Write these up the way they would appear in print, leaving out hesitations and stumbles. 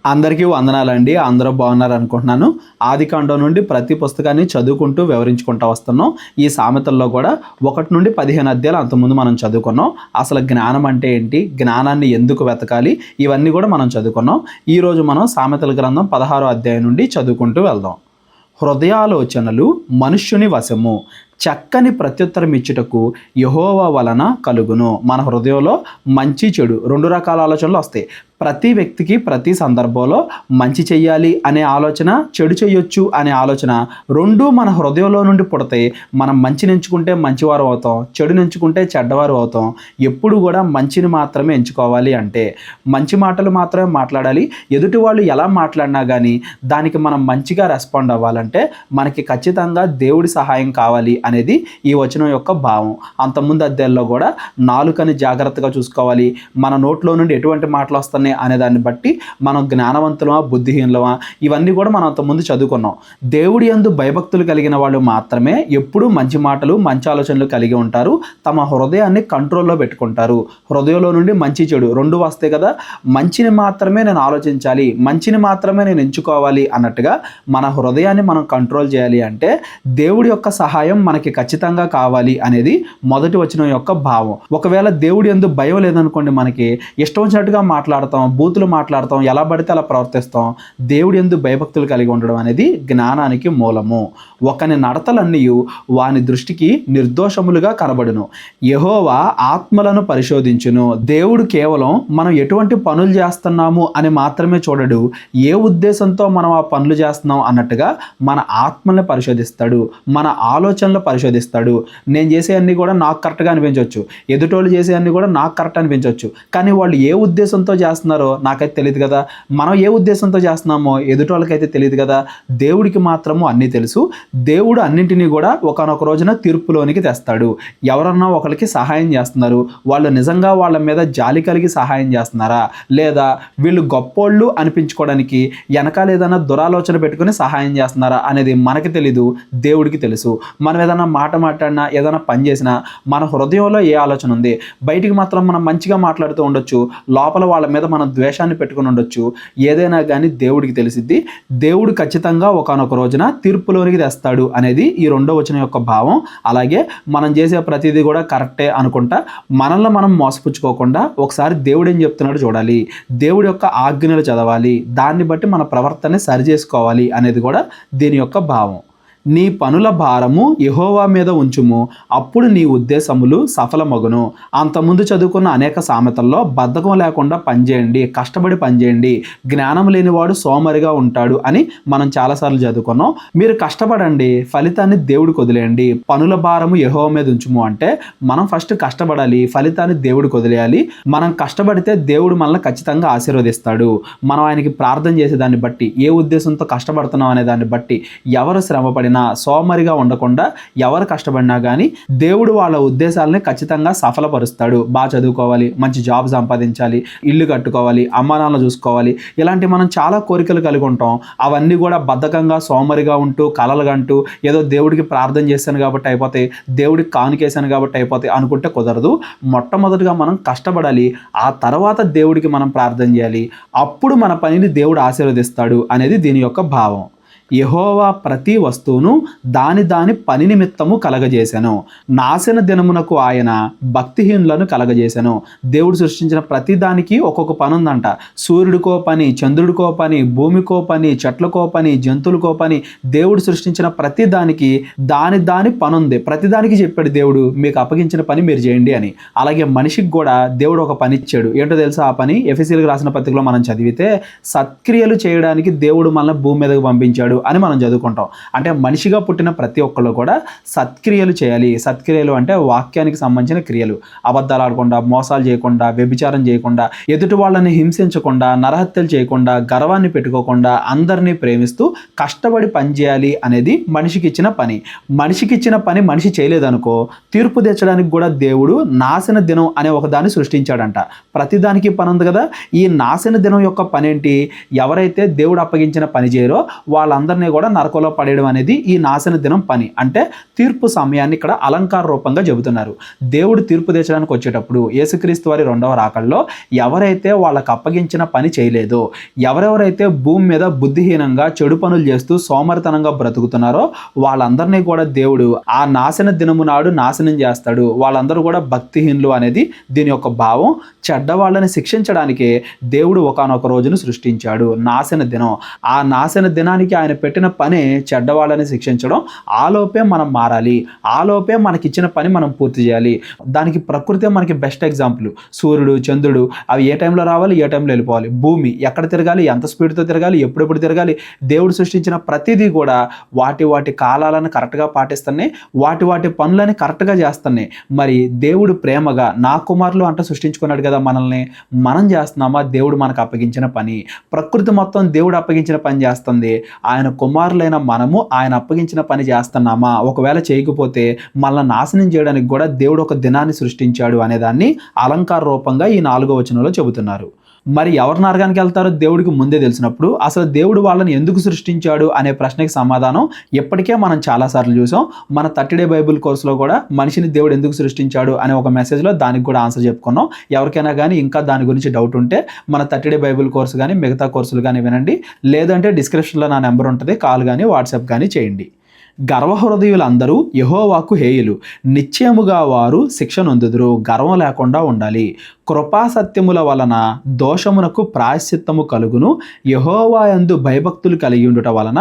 అందరికీ వందనాలండి. అందరూ బాగున్నారనుకుంటున్నాను. ఆదికాండం నుండి ప్రతి పుస్తకాన్ని చదువుకుంటూ వివరించుకుంటూ వస్తున్నాం. ఈ సామెతల్లో కూడా 1 నుండి 15 అధ్యాయాలు అంతకుముందు మనం చదువుకున్నాం. అసలు జ్ఞానం అంటే ఏంటి, జ్ఞానాన్ని ఎందుకు వెతకాలి, ఇవన్నీ కూడా మనం చదువుకున్నాం. ఈరోజు మనం సామెతల గ్రంథం 16వ అధ్యాయం నుండి చదువుకుంటూ వెళ్దాం. హృదయాలోచనలు మనుష్యుని వశము, చక్కని ప్రత్యుత్తరం ఇచ్చుటకు యెహోవా వలన కలుగును. మన హృదయంలో మంచి చెడు 2 రకాల ఆలోచనలు వస్తాయి. ప్రతి వ్యక్తికి ప్రతి సందర్భంలో మంచి చెయ్యాలి అనే ఆలోచన, చెడు చేయొచ్చు అనే ఆలోచన రెండూ మన హృదయంలో నుండి పుడతాయి. మనం మంచిని ఎంచుకుంటే మంచివారు అవుతాం, చెడుని ఎంచుకుంటే చెడ్డవారు అవుతాం. ఎప్పుడు కూడా మంచిని మాత్రమే ఎంచుకోవాలి. అంటే మంచి మాటలు మాత్రమే మాట్లాడాలి. ఎదుటి వాళ్ళు ఎలా మాట్లాడినా కానీ దానికి మనం మంచిగా రెస్పాండ్ అవ్వాలంటే మనకి ఖచ్చితంగా దేవుడి సహాయం కావాలి అనేది ఈ వచనం యొక్క భావం. అంతకుముందు అధ్యాయంలో కూడా నాలుకని జాగ్రత్తగా చూసుకోవాలి, మన నోట్లో నుండి ఎటువంటి మాటలు వస్తున్నాయి అనే దాన్ని బట్టి మనం జ్ఞానవంతులమా బుద్ధిహీనులమా ఇవన్నీ కూడా మనం అంతకుముందు చదువుకున్నాం. దేవుడి యందు భయభక్తులు కలిగిన వాళ్ళు మాత్రమే ఎప్పుడూ మంచి మాటలు మంచి ఆలోచనలు కలిగి ఉంటారు. తమ హృదయాన్ని కంట్రోల్లో పెట్టుకుంటారు. హృదయంలో నుండి మంచి చెడు 2 వస్తాయి కదా. మంచిని మాత్రమే నేను ఆలోచించాలి, మంచిని మాత్రమే నేను ఎంచుకోవాలి అన్నట్టుగా మన హృదయాన్ని మనం కంట్రోల్ చేయాలి. అంటే దేవుడి యొక్క సహాయం మనకి ఖచ్చితంగా కావాలి అనేది మొదటి వచనం యొక్క భావం. ఒకవేళ దేవుడి యందు భయం లేదనుకోండి, మనకి ఇష్టం వచ్చినట్టుగా మాట్లాడతాం, బూతులు మాట్లాడతాం, ఎలా పడితే అలా ప్రవర్తిస్తాం. దేవుడి యందు భయభక్తులు కలిగి ఉండడం అనేది జ్ఞానానికి మూలము. ఒకని నడతలన్నీ వాని దృష్టికి నిర్దోషములుగా కనబడును. యెహోవా ఆత్మలను పరిశోధించును. దేవుడు కేవలం మనం ఎటువంటి పనులు చేస్తున్నాము అని మాత్రమే చూడడు. ఏ ఉద్దేశంతో మనం ఆ పనులు చేస్తున్నాం అన్నట్టుగా మన ఆత్మల్ని పరిశోధిస్తాడు, మన ఆలోచనలు పరిశోధిస్తాడు. నేను చేసే అన్నీ కూడా నాకు కరెక్ట్గా అనిపించవచ్చు, ఎదుటోళ్ళు చేసే అన్నీ కూడా నాకు కరెక్ట్ అనిపించవచ్చు. కానీ వాళ్ళు ఏ ఉద్దేశంతో చేస్తున్నారో నాకైతే తెలియదు కదా. మనం ఏ ఉద్దేశంతో చేస్తున్నామో ఎదుటోళ్ళకైతే తెలియదు కదా. దేవుడికి మాత్రము అన్నీ తెలుసు. దేవుడు అన్నింటినీ కూడా ఒకానొక రోజున తీర్పులోనికి తెస్తాడు. ఎవరన్నా ఒకరికి సహాయం చేస్తున్నారు, వాళ్ళు నిజంగా వాళ్ళ మీద జాలి కలిగి సహాయం చేస్తున్నారా, లేదా వీళ్ళు గొప్పోళ్ళు అనిపించుకోవడానికి వెనకాల ఏదైనా దురాలోచన పెట్టుకుని సహాయం చేస్తున్నారా అనేది మనకి తెలీదు, దేవుడికి తెలుసు. మనం ఏదైనా మాట మాట్లాడినా, ఏదైనా పని చేసినా మన హృదయంలో ఏ ఆలోచన ఉంది. బయటికి మాత్రం మనం మంచిగా మాట్లాడుతూ ఉండొచ్చు, లోపల వాళ్ళ మీద మనం ద్వేషాన్ని పెట్టుకుని ఉండొచ్చు. ఏదైనా కానీ దేవుడికి తెలిసిద్ది. దేవుడు ఖచ్చితంగా ఒకానొక రోజున తీర్పులోనికి తెస్తాడు అనేది ఈ 2వ వచనం యొక్క భావం. అలాగే మనం చేసే ప్రతిదీ కూడా కరెక్టే అనుకుంటా మనల్ని మనం మోసపుచ్చుకోకుండా ఒకసారి దేవుడు ఏం చెప్తున్నాడు చూడాలి, దేవుడి యొక్క ఆజ్ఞలు చదవాలి, దాన్ని బట్టి మన ప్రవర్తనని సరి చేసుకోవాలి అనేది కూడా దీని యొక్క భావం. నీ పనుల భారము యెహోవా మీద ఉంచుము, అప్పుడు నీ ఉద్దేశములు సఫలమగును. అంతకుముందు చదువుకున్న అనేక సామెతల్లో బద్ధకం లేకుండా పనిచేయండి, కష్టపడి పనిచేయండి, జ్ఞానం లేనివాడు సోమరిగా ఉంటాడు అని మనం చాలాసార్లు చదువుకున్నాం. మీరు కష్టపడండి, ఫలితాన్ని దేవుడికి వదిలేయండి. పనుల భారము యెహోవా మీద ఉంచుము అంటే మనం ఫస్ట్ కష్టపడాలి, ఫలితాన్ని దేవుడికి వదిలేయాలి. మనం కష్టపడితే దేవుడు మనల్ని ఖచ్చితంగా ఆశీర్వదిస్తాడు. మనం ఆయనకి ప్రార్థన చేసే దాన్ని బట్టి, ఏ ఉద్దేశంతో కష్టపడుతున్నాం అనే దాన్ని బట్టి, ఎవరు శ్రమపడినా సోమరిగా ఉండకుండా ఎవరు కష్టపడినా కానీ దేవుడు వాళ్ళ ఉద్దేశాలని ఖచ్చితంగా సఫలపరుస్తాడు. బాగా చదువుకోవాలి, మంచి జాబ్ సంపాదించాలి, ఇల్లు కట్టుకోవాలి, అమ్మా నాన్న చూసుకోవాలి, ఇలాంటి మనం చాలా కోరికలు కలిగి ఉంటాం. అవన్నీ కూడా బద్ధకంగా సోమరిగా ఉంటూ కలలుగంటూ ఏదో దేవుడికి ప్రార్థన చేశాను కాబట్టి అయిపోతాయి, దేవుడికి కానుకేశాను కాబట్టి అయిపోతాయి అనుకుంటే కుదరదు. మొట్టమొదటిగా మనం కష్టపడాలి, ఆ తర్వాత దేవుడికి మనం ప్రార్థన చేయాలి. అప్పుడు మన పనిని దేవుడు ఆశీర్వదిస్తాడు అనేది దీని యొక్క భావం. యెహోవా ప్రతి వస్తువును దాని పని నిమిత్తము కలగజేశాను. నాశన దినమునకు ఆయన భక్తిహీనులను కలగజేశాను. దేవుడు సృష్టించిన ప్రతి దానికి ఒక్కొక్క పని ఉందంట. సూర్యుడికో పని, చంద్రుడికో పని, భూమికో పని, చెట్లకో పని, జంతువులకో పని. దేవుడు సృష్టించిన ప్రతి దానికి దాని పని ఉంది. ప్రతి దానికి చెప్పాడు దేవుడు, మీకు అప్పగించిన పని మీరు చేయండి అని. అలాగే మనిషికి కూడా దేవుడు ఒక పని ఇచ్చాడు. ఏంటో తెలుసా ఆ పని? ఎఫెసీయులకు రాసిన పత్రికలో మనం చదివితే సత్క్రియలు చేయడానికి దేవుడు మనల్ని భూమి మీదకు పంపించాడు అని మనం చదువుకుంటాం. అంటే మనిషిగా పుట్టిన ప్రతి ఒక్కళ్ళు కూడా సత్క్రియలు చేయాలి. సత్క్రియలు అంటే వాక్యానికి సంబంధించిన క్రియలు. అబద్ధాలు ఆడకుండా, మోసాలు చేయకుండా, వ్యభిచారం చేయకుండా, ఎదుటి వాళ్ళని హింసించకుండా, నరహత్యలు చేయకుండా, గర్వాన్ని పెట్టుకోకుండా, అందరినీ ప్రేమిస్తూ కష్టపడి పని చేయాలి అనేది మనిషికి ఇచ్చిన పని. మనిషికి ఇచ్చిన పని మనిషి చేయలేదనుకో, తీర్పు తెచ్చడానికి కూడా దేవుడు నాశన దినం అనే ఒక దాన్ని సృష్టించాడంట. ప్రతిదానికి పని ఉంది కదా. ఈ నాశన దినం యొక్క పని ఏంటి? ఎవరైతే దేవుడు అప్పగించిన పని చేయరో వాళ్ళందరూ వాళ్ళందరినీ కూడా నరకంలో పడేయడం అనేది ఈ నాశన దినం పని. అంటే తీర్పు సమయాన్ని ఇక్కడ అలంకార రూపంగా చెబుతున్నారు. దేవుడు తీర్పు తీర్చడానికి వచ్చేటప్పుడు యేసుక్రీస్తు వారి రెండవ రాకడలో ఎవరైతే వాళ్ళకు అప్పగించిన పని చేయలేదో, ఎవరెవరైతే భూమి మీద బుద్ధిహీనంగా చెడు పనులు చేస్తూ సోమరితనంగా బ్రతుకుతున్నారో వాళ్ళందరినీ కూడా దేవుడు ఆ నాశన దినము నాడు నాశనం చేస్తాడు. వాళ్ళందరూ కూడా భక్తిహీనులు అనేది దీని యొక్క భావం. చెడ్డవాళ్ళని శిక్షించడానికే దేవుడు ఒకానొక రోజును సృష్టించాడు, నాశన దినం. ఆ నాశన దినానికి ఆయన పెట్టిన పనే చెడ్డవాళ్ళని శిక్షించడం. ఆలోపే మనం మారాలి, ఆలోపే మనకిచ్చిన పని మనం పూర్తి చేయాలి. దానికి ప్రకృతే మనకి బెస్ట్ ఎగ్జాంపుల్. సూర్యుడు, చంద్రుడు అవి ఏ టైంలో రావాలి, ఏ టైంలో వెళ్ళిపోవాలి. భూమి ఎక్కడ తిరగాలి, ఎంత స్పీడ్తో తిరగాలి, ఎప్పుడెప్పుడు తిరగాలి. దేవుడు సృష్టించిన ప్రతిదీ కూడా వాటి వాటి కాలాలను కరెక్ట్గా పాటిస్తున్నాయి, వాటి పనులని కరెక్ట్గా చేస్తున్నాయి. మరి దేవుడు ప్రేమగా నా కుమారులు అంట సృష్టించుకున్నాడు కదా మనల్ని. మనం చేస్తున్నామా దేవుడు మనకు అప్పగించిన పని? ప్రకృతి మొత్తం దేవుడు అప్పగించిన పని చేస్తుంది. ఆయన కుమారులైన మనము ఆయన అప్పగించిన పని చేస్తున్నామా? ఒకవేళ చేయకపోతే మనల్ని నాశనం చేయడానికి కూడా దేవుడు ఒక దినాన్ని సృష్టించాడు అనేదాన్ని అలంకార రూపంగా ఈ 4వ వచనంలో చెబుతున్నారు. మరి ఎవరు నరకానికి వెళ్తారో దేవుడికి ముందే తెలిసినప్పుడు అసలు దేవుడు వాళ్ళని ఎందుకు సృష్టించాడు అనే ప్రశ్నకి సమాధానం ఇప్పటికే మనం చాలాసార్లు చూసాం. మన 30 డే బైబుల్ కోర్సులో కూడా మనిషిని దేవుడు ఎందుకు సృష్టించాడు అనే ఒక మెసేజ్లో దానికి కూడా ఆన్సర్ చెప్పుకున్నాం. ఎవరికైనా కానీ ఇంకా దాని గురించి డౌట్ ఉంటే మన 30 డే బైబుల్ కోర్సు కానీ మిగతా కోర్సులు కానీ వినండి. లేదంటే డిస్క్రిప్షన్లో నా నెంబర్ ఉంటుంది, కాల్ కానీ వాట్సాప్ కానీ చేయండి. గర్వహృదయులందరూ యెహోవాకు హేయులు, నిశ్చయముగా వారు శిక్ష నొందుదురు. గర్వం లేకుండా ఉండాలి. కృపాసత్యముల వలన దోషమునకు ప్రాయశ్చిత్తము కలుగును. యెహోవా యందు భయభక్తులు కలిగి ఉండుట వలన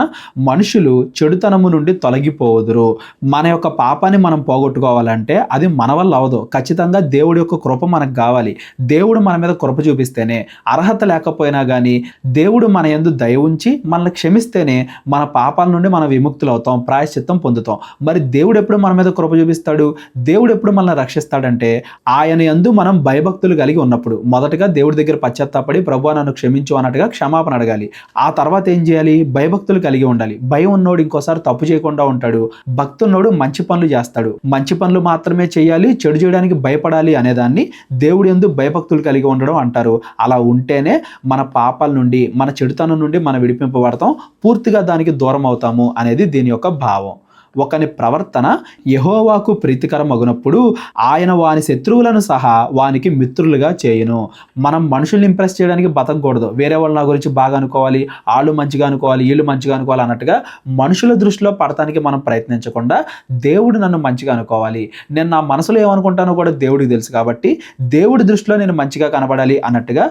మనుషులు చెడుతనము నుండి తొలగిపోదురు. మన యొక్క పాపాన్ని మనం పోగొట్టుకోవాలంటే అది మన వల్ల అవదు. ఖచ్చితంగా దేవుడి యొక్క కృప మనకు కావాలి. దేవుడు మన మీద కృప చూపిస్తేనే, అర్హత లేకపోయినా కానీ దేవుడు మన యందు దయ ఉంచి మనల్ని క్షమిస్తేనే మన పాపాల నుండి మనం విముక్తులు అవుతాం, ప్రాయశ్చిత్తం పొందుతాం. మరి దేవుడు ఎప్పుడు మన మీద కృప చూపిస్తాడు? దేవుడు ఎప్పుడు మనల్ని రక్షిస్తాడంటే ఆయన యందు మనం భయభక్తులు కలిగి ఉన్నప్పుడు. మొదటగా దేవుడి దగ్గర పశ్చాత్తాపడి ప్రభువా నన్ను క్షమించు అన్నట్టుగా క్షమాపణ అడగాలి. ఆ తర్వాత ఏం చేయాలి? భయభక్తులు కలిగి ఉండాలి. భయం ఉన్నోడు ఇంకోసారి తప్పు చేయకుండా ఉంటాడు. భక్తున్నోడు మంచి పనులు చేస్తాడు. మంచి పనులు మాత్రమే చేయాలి, చెడు చేయడానికి భయపడాలి అనేదాన్ని దేవుడి యందు భయభక్తులు కలిగి ఉండడం అంటారు. అలా ఉంటేనే మన పాపాల నుండి, మన చెడుతనం నుండి మనం విడిపింపబడతాం, పూర్తిగా దానికి దూరం అవుతాము అనేది దీని యొక్క భావం. ఒకని ప్రవర్తన యెహోవాకు ప్రీతికరమగునప్పుడు ఆయన వాని శత్రువులను సహా వానికి మిత్రులుగా చేయును. మనం మనుషుల్ని ఇంప్రెస్ చేయడానికి బతకూడదు. వేరే వాళ్ళు నా గురించి బాగా అనుకోవాలి, వాళ్ళు మంచిగా అనుకోవాలి, వీళ్ళు మంచిగా అనుకోవాలి అన్నట్టుగా మనుషుల దృష్టిలో పడటానికి మనం ప్రయత్నించకుండా దేవుడు నన్ను మంచిగా అనుకోవాలి, నేను నా మనసులో ఏమనుకుంటానో కూడా దేవుడికి తెలుసు కాబట్టి దేవుడి దృష్టిలో నేను మంచిగా కనబడాలి అన్నట్టుగా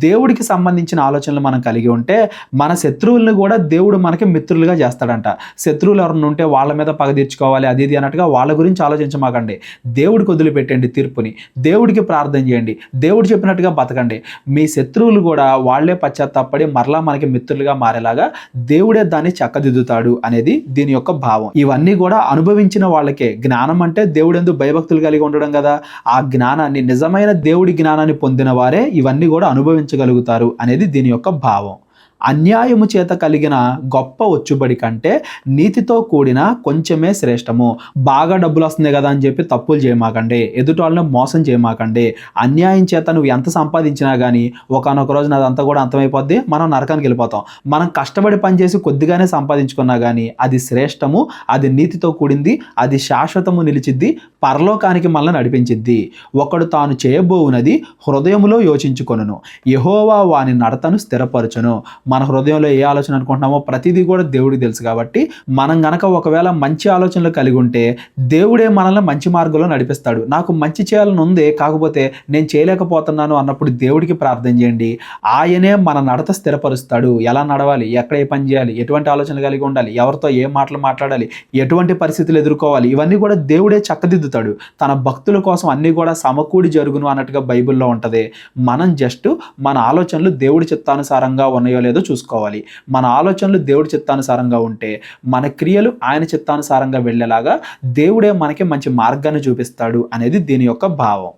దేవుడికి సంబంధించిన ఆలోచనలు మనం కలిగి ఉంటే మన శత్రువులను కూడా దేవుడు మనకి మిత్రులుగా చేస్తాడంట. శత్రువులు ఎవరైనా ఉంటే వాళ్ళ మీద పగ తీర్చుకోవాలి అది ఇది అన్నట్టుగా వాళ్ళ గురించి ఆలోచించమాకండి. దేవుడికి వదిలిపెట్టండి తీర్పుని, దేవుడికి ప్రార్థన చేయండి, దేవుడు చెప్పినట్టుగా బతకండి. మీ శత్రువులు కూడా వాళ్లే పశ్చాత్తాపడి మరలా మనకి మిత్రులుగా మారేలాగా దేవుడే దాన్ని చక్కదిద్దుతాడు అనేది దీని యొక్క భావం. ఇవన్నీ కూడా అనుభవించిన వాళ్ళకే. జ్ఞానం అంటే దేవుడెందుకు భయభక్తులు కలిగి ఉండడం కదా. ఆ జ్ఞానాన్ని, నిజమైన దేవుడి జ్ఞానాన్ని పొందిన వారే ఇవన్నీ కూడా అనుభవించగలుగుతారు అనేది దీని యొక్క భావం. అన్యాయము చేత కలిగిన గొప్ప వచ్చుబడి కంటే నీతితో కూడిన కొంచెమే శ్రేష్టము. బాగా డబ్బులు వస్తుంది కదా అని చెప్పి తప్పులు చేయమాకండి, ఎదుటి వాళ్ళని మోసం చేయమాకండి. అన్యాయం చేత నువ్వు ఎంత సంపాదించినా కానీ ఒకనొక రోజు నాదంతా కూడా అంతమైపోద్ది, మనం నరకానికి వెళ్ళిపోతాం. మనం కష్టపడి పనిచేసి కొద్దిగానే సంపాదించుకున్నా కానీ అది శ్రేష్టము, అది నీతితో కూడింది, అది శాశ్వతము నిలిచిద్ది, పరలోకానికి మనల్ని నడిపించిద్ది. ఒకడు తాను చేయబోవునది హృదయములో యోచించుకొనును, యెహోవా వాని నడతను స్థిరపరచును. మన హృదయంలో ఏ ఆలోచన అనుకుంటున్నామో ప్రతిదీ కూడా దేవుడికి తెలుసు కాబట్టి మనం గనక ఒకవేళ మంచి ఆలోచనలు కలిగి ఉంటే దేవుడే మనల్ని మంచి మార్గంలో నడిపిస్తాడు. నాకు మంచి చేయాలని ఉంది, కాకపోతే నేను చేయలేకపోతున్నాను అన్నప్పుడు దేవుడికి ప్రార్థన చేయండి. ఆయనే మన నడత స్థిరపరుస్తాడు. ఎలా నడవాలి, ఎక్కడ ఏ పని చేయాలి, ఎటువంటి ఆలోచనలు కలిగి ఉండాలి, ఎవరితో ఏ మాటలు మాట్లాడాలి, ఎటువంటి పరిస్థితులు ఎదుర్కోవాలి, ఇవన్నీ కూడా దేవుడే చక్కదిద్దుతాడు. తన భక్తుల కోసం అన్నీ కూడా సమకూడి జరుగును అన్నట్టుగా బైబిల్లో ఉంటుంది. మనం జస్ట్ మన ఆలోచనలు దేవుడి చిత్తానుసారంగా ఉన్నాయో లేదో చూసుకోవాలి. మన ఆలోచనలు దేవుడి చిత్తానుసారంగా ఉంటే మన క్రియలు ఆయన చిత్తానుసారంగా వెళ్ళేలాగా దేవుడే మనకి మంచి మార్గాన్ని చూపిస్తాడు అనేది దీని యొక్క భావం.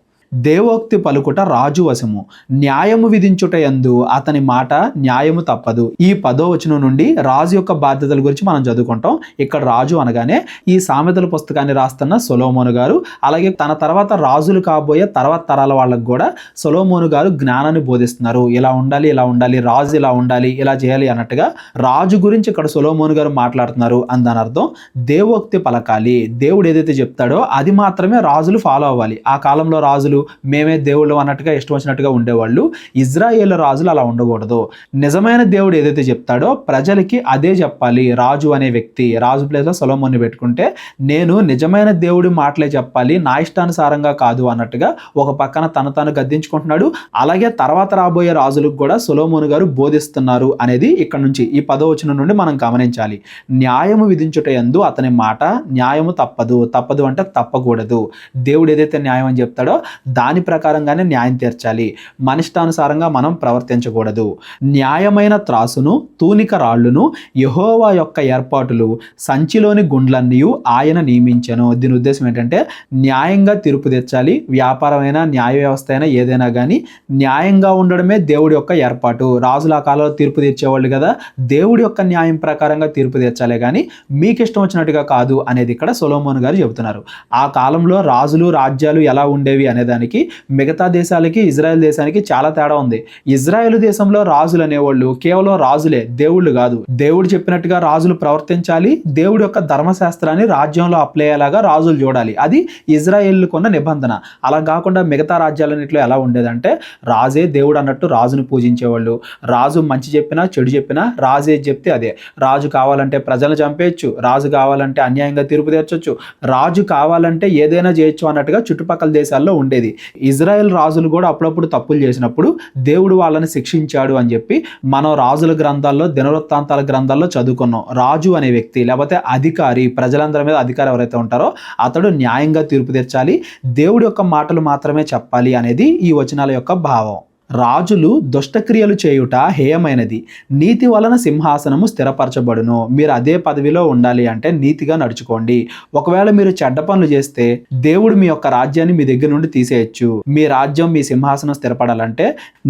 దేవోక్తి పలుకుట రాజు వశము, న్యాయము విధించుట యందు అతని మాట న్యాయము తప్పదు. ఈ 10వ వచనం నుండి రాజు యొక్క బాధ్యతల గురించి మనం చదువుకుంటాం. ఇక్కడ రాజు అనగానే ఈ సామెతల పుస్తకాన్ని రాస్తున్న సొలొమోను గారు, అలాగే తన తర్వాత రాజులు కాబోయే తర్వాత తరాల వాళ్ళకు కూడా సొలొమోను గారు జ్ఞానాన్ని బోధిస్తున్నారు. ఇలా ఉండాలి, ఇలా ఉండాలి, రాజు ఇలా ఉండాలి, ఇలా చేయాలి అన్నట్టుగా రాజు గురించి ఇక్కడ సొలొమోను గారు మాట్లాడుతున్నారు. అని దాని అర్థం దేవోక్తి పలకాలి. దేవుడు ఏదైతే చెప్తాడో అది మాత్రమే రాజులు ఫాలో అవ్వాలి. ఆ కాలంలో రాజులు మేమే దేవుళ్ళు అన్నట్టుగా ఇష్టం వచ్చినట్టుగా ఉండేవాళ్ళు. ఇజ్రాయేల్ రాజులు అలా ఉండకూడదు. నిజమైన దేవుడు ఏదైతే చెప్తాడో ప్రజలకి అదే చెప్పాలి. రాజు అనే వ్యక్తి రాజు ప్లేస్లో సొలొమోన్ని పెట్టుకుంటే నేను నిజమైన దేవుడి మాటలే చెప్పాలి, నా ఇష్టానుసారంగా కాదు అన్నట్టుగా ఒక పక్కన తను గద్దించుకుంటున్నాడు. అలాగే తర్వాత రాబోయే రాజులకు కూడా సొలొమోను గారు బోధిస్తున్నారు అనేది ఇక్కడ నుంచి ఈ 10వ వచనం నుండి మనం గమనించాలి. న్యాయము విధించుట యందు అతని మాట న్యాయము తప్పదు. తప్పదు అంటే తప్పకూడదు. దేవుడు ఏదైతే న్యాయం అని చెప్తాడో దాని ప్రకారంగానే న్యాయం తీర్చాలి. మన ఇష్టానుసారంగా మనం ప్రవర్తించకూడదు. న్యాయమైన త్రాసును తూనిక రాళ్లును యెహోవా యొక్క ఏర్పాటులు సంచిలోని గుండ్లన్నీ ఆయన నియమించెను. దీని ఉద్దేశం ఏంటంటే న్యాయంగా తీర్పు తెచ్చాలి. వ్యాపారమైన న్యాయ వ్యవస్థ అయినా ఏదైనా కానీ న్యాయంగా ఉండడమే దేవుడి యొక్క ఏర్పాటు. రాజుల కాలంలో తీర్పు తీర్చేవాళ్ళు కదా, దేవుడి యొక్క న్యాయం ప్రకారంగా తీర్పు తీర్చాలే కానీ మీకు ఇష్టం వచ్చినట్టుగా కాదు అనేది ఇక్కడ సొలొమోను గారు చెబుతున్నారు. ఆ కాలంలో రాజులు రాజ్యాలు ఎలా ఉండేవి అనేదానికి మిగతా దేశాలకి ఇజ్రాయెల్ దేశానికి చాలా తేడా ఉంది. ఇజ్రాయెల్ దేశంలో రాజులు అనేవాళ్ళు కేవలం రాజులే, దేవుళ్ళు కాదు. దేవుడు చెప్పినట్టుగా రాజులు ప్రవర్తించాలి. దేవుడి యొక్క ధర్మశాస్త్రాన్ని రాజ్యంలో అప్లై అయ్యేలాగా రాజులు చూడాలి. అది ఇజ్రాయేలుకు ఉన్న నిబంధన. అలా కాకుండా మిగతా రాజ్యాలన్నింటిలో ఎలా ఉండేదంటే రాజే దేవుడు అన్నట్టు రాజును పూజించేవాళ్ళు. రాజు మంచి చెప్పినా చెడు చెప్పినా రాజే చెప్తే అదే. రాజు కావాలంటే ప్రజలను చంపేయచ్చు, రాజు కావాలంటే అన్యాయంగా తీర్పు తీర్చొచ్చు, రాజు కావాలంటే ఏదైనా చేయొచ్చు అన్నట్టుగా చుట్టుపక్కల దేశాల్లో ఉండేది. ఇజ్రాయెల్ రాజులు కూడా అప్పుడప్పుడు తప్పులు చేసినప్పుడు దేవుడు వాళ్ళని శిక్షించాడు అని చెప్పి మనం రాజుల గ్రంథాల్లో దినవృత్తాంతాల గ్రంథాల్లో చదువుకున్నాం. రాజు అనే వ్యక్తి లేకపోతే అధికారి, ప్రజలందరి మీద అధికారి ఎవరైతే ఉంటారో అతడు న్యాయంగా తీర్పు తీర్చాలి, దేవుడి యొక్క మాటలు మాత్రమే చెప్పాలి అనేది ఈ వచనాల యొక్క భావం. రాజులు దుష్టక్రియలు చేయుట హేయమైనది, నీతి వలన సింహాసనము స్థిరపరచబడును. మీరు అదే పదవిలో ఉండాలి అంటే నీతిగా నడుచుకోండి. ఒకవేళ మీరు చెడ్డ పనులు చేస్తే దేవుడు మీ యొక్క రాజ్యాన్ని మీ దగ్గర నుండి తీసేయచ్చు. మీ రాజ్యం మీ సింహాసనం స్థిరపడాలంటే